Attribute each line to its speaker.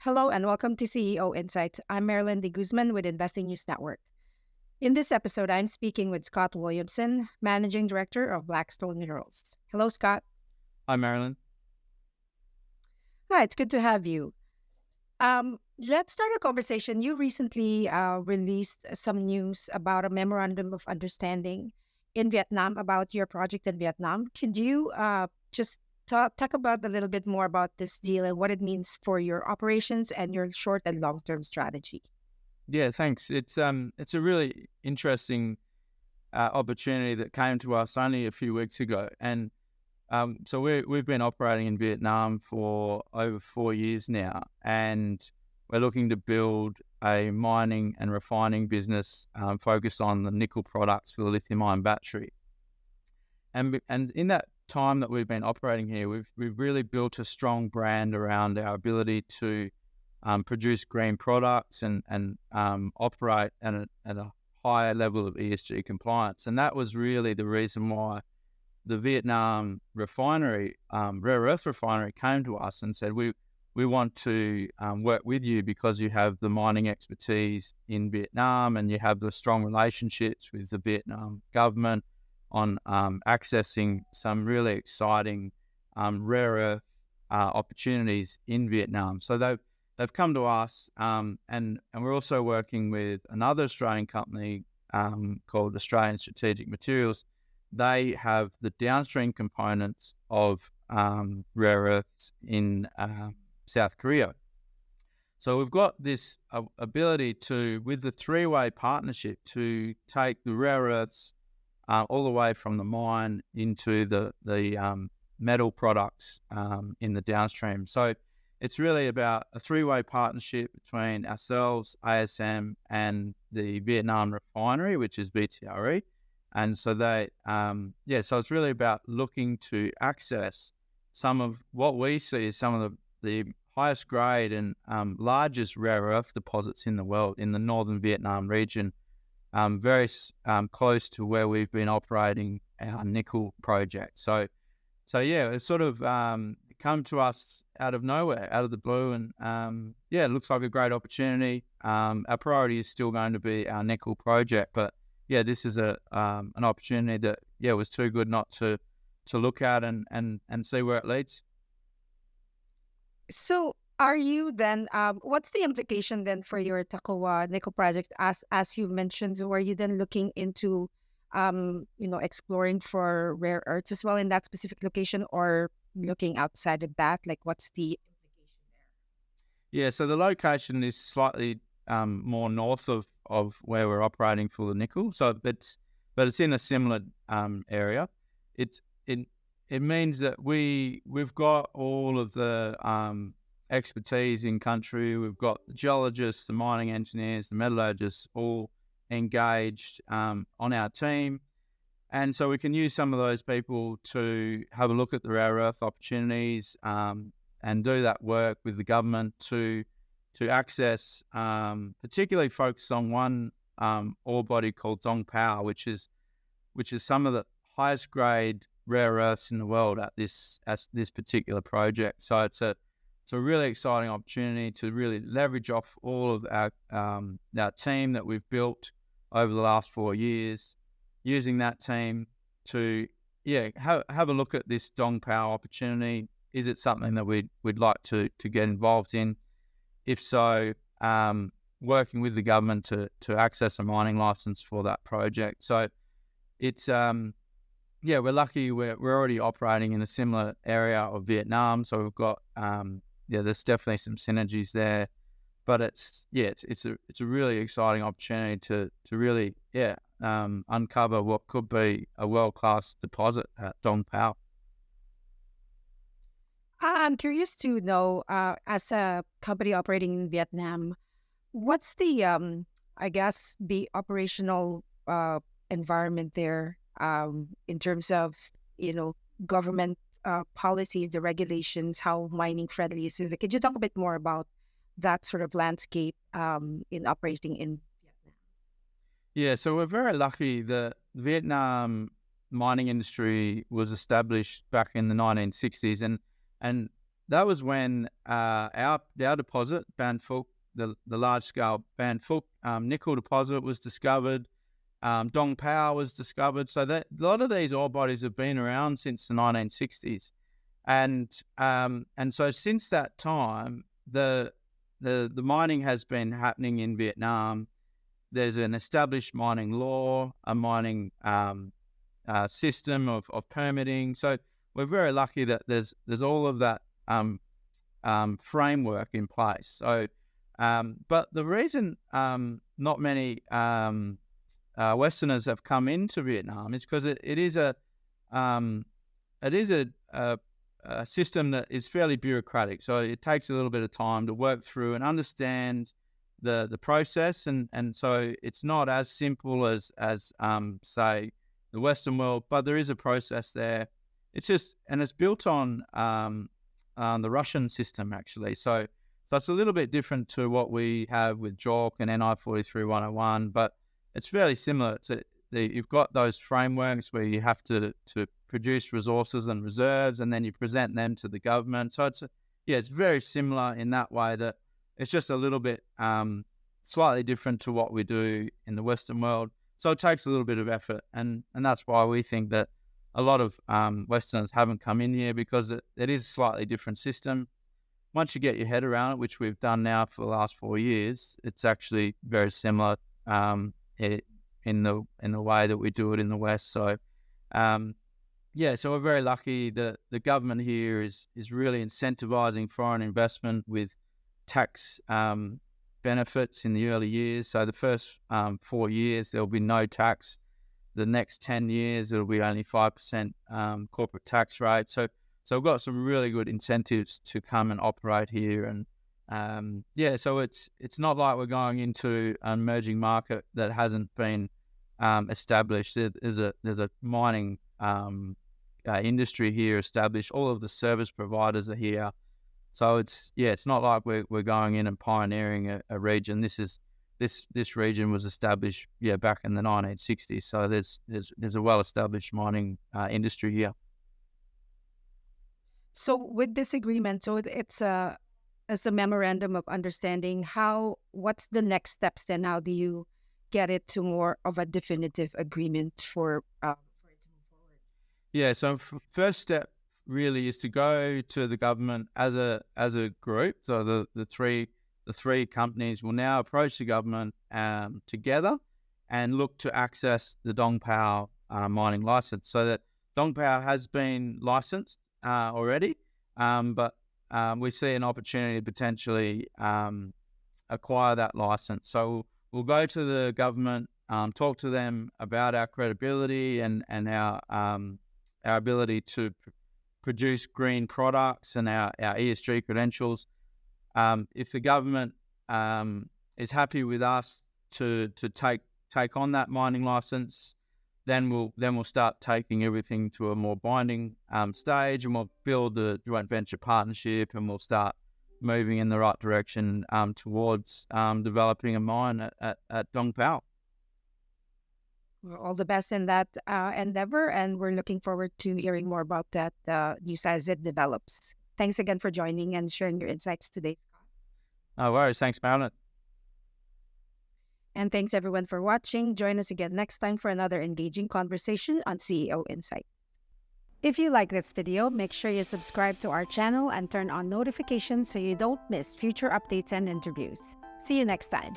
Speaker 1: Hello and welcome to CEO Insights. I'm Marilyn de Guzman with Investing News Network. In this episode, I'm speaking with Scott Williamson, Managing Director of Blackstone Minerals. Hello, Scott.
Speaker 2: Hi, Marilyn.
Speaker 1: Hi, it's good to have you. Let's start a conversation. You recently released some news about a memorandum of understanding in Vietnam about your project in Vietnam. Could you just talk about a little bit more about this deal and what it means for your operations and your short and long-term strategy?
Speaker 2: Yeah, thanks. It's a really interesting opportunity that came to us only a few weeks ago, and so we've been operating in Vietnam for over 4 years now, and we're looking to build a mining and refining business focused on the nickel products for the lithium-ion battery. And in that time that we've been operating here, we've really built a strong brand around our ability to produce green products and operate at a higher level of ESG compliance. And that was really the reason why the Vietnam refinery, rare earth refinery, came to us and said, we want to work with you because you have the mining expertise in Vietnam and you have the strong relationships with the Vietnam government on accessing some really exciting rare earth opportunities in Vietnam. So they've come to us, and we're also working with another Australian company called Australian Strategi Materials. They have the downstream components of rare earths in South Korea. So we've got this ability to, with the three-way partnership, to take the rare earths all the way from the mine into the metal products in the downstream. So it's really about a three-way partnership between ourselves, ASM, and the Vietnam Refinery, which is VTRE. And so so it's really about looking to access some of what we see as some of the highest grade and largest rare earth deposits in the world in the northern Vietnam region, very close to where we've been operating our nickel project. So yeah, it's sort of come to us out of nowhere, out of the blue, and it looks like a great opportunity. Our priority is still going to be our nickel project, but yeah, this is an opportunity that was too good not to look at and see where it leads.
Speaker 1: So are you then, what's the implication then for your Takawa nickel project? As you mentioned, were you then looking into, exploring for rare earths as well in that specific location, or looking outside of that? Like, what's the implication there?
Speaker 2: Yeah, so the location is slightly more north of where we're operating for the nickel. So but it's in a similar area. It means that we've got all of the expertise in country. We've got the geologists, the mining engineers, the metallurgists all engaged on our team. And so we can use some of those people to have a look at the rare earth opportunities and do that work with the government to access, particularly focus on one ore body called Dong Pao, which is some of the highest grade rare earths in the world at this particular project. So it's a really exciting opportunity to really leverage off all of our team that we've built over the last 4 years, using that team to have a look at this Dong Pao opportunity. Is it something that we'd like to get involved in? If so, working with the government to access a mining license for that project. So it's we're lucky we're already operating in a similar area of Vietnam, so we've got there's definitely some synergies there. But it's a really exciting opportunity to really uncover what could be a world-class deposit at Dong Pao.
Speaker 1: I'm curious to know, as a company operating in Vietnam, what's the, I guess, the operational environment there in terms of, government policies, the regulations, how mining friendly is it? Could you talk a bit more about that sort of landscape in operating in Vietnam?
Speaker 2: Yeah, so we're very lucky that Vietnam mining industry was established back in the 1960s, and that was when our deposit, Ban Phuc, the large scale Ban Phuc nickel deposit was discovered. Dong Pao was discovered. So that a lot of these ore bodies have been around since the 1960s, and so since that time, the mining has been happening in Vietnam. There's an established mining law, a mining system of permitting. So we're very lucky that there's all of that framework in place. So, but the reason not many Westerners have come into Vietnam is because it is a system that is fairly bureaucratic. So it takes a little bit of time to work through and understand the process, and so it's not as simple as say the Western world, but there is a process there. It's built on the Russian system actually. So it's a little bit different to what we have with JORC and NI 43-101, but it's fairly similar. You've got those frameworks where you have to produce resources and reserves, and then you present them to the government. So it's very similar in that way, that it's just a little bit slightly different to what we do in the Western world. So it takes a little bit of effort, and that's why we think that a lot of Westerners haven't come in here, because it is a slightly different system. Once you get your head around it, which we've done now for the last 4 years, it's actually very similar in the way that we do it in the West. So so we're very lucky that the government here is really incentivizing foreign investment with tax benefits in the early years. So the first 4 years there'll be no tax. The next 10 years it'll be only 5% corporate tax rate. So we've got some really good incentives to come and operate here. And so it's not like we're going into an emerging market that hasn't been established. There's a mining industry here established. All of the service providers are here. So it's not like we're going in and pioneering a region. This region was established back in the 1960s. So there's a well-established mining industry here.
Speaker 1: So with this agreement, so it's a memorandum of understanding. What's the next steps then? How do you get it to more of a definitive agreement for it to move forward?
Speaker 2: Yeah. So first step really is to go to the government as a group. So the three companies will now approach the government together and look to access the Dong Pao mining license. So that Dong Pao has been licensed already, but we see an opportunity to potentially acquire that license. So we'll go to the government, talk to them about our credibility and our ability to produce green products and our ESG credentials. If the government is happy with us to take on that mining license, then we'll start taking everything to a more binding stage, and we'll build the joint venture partnership, and we'll start moving in the right direction towards developing a mine at Dong Pao.
Speaker 1: Well, all the best in that endeavor, and we're looking forward to hearing more about that news as it develops. Thanks again for joining and sharing your insights today, Scott.
Speaker 2: No worries. Thanks, Marilyn.
Speaker 1: And thanks everyone for watching. Join us again next time for another engaging conversation on CEO Insights. If you like this video, make sure you subscribe to our channel and turn on notifications so you don't miss future updates and interviews. See you next time.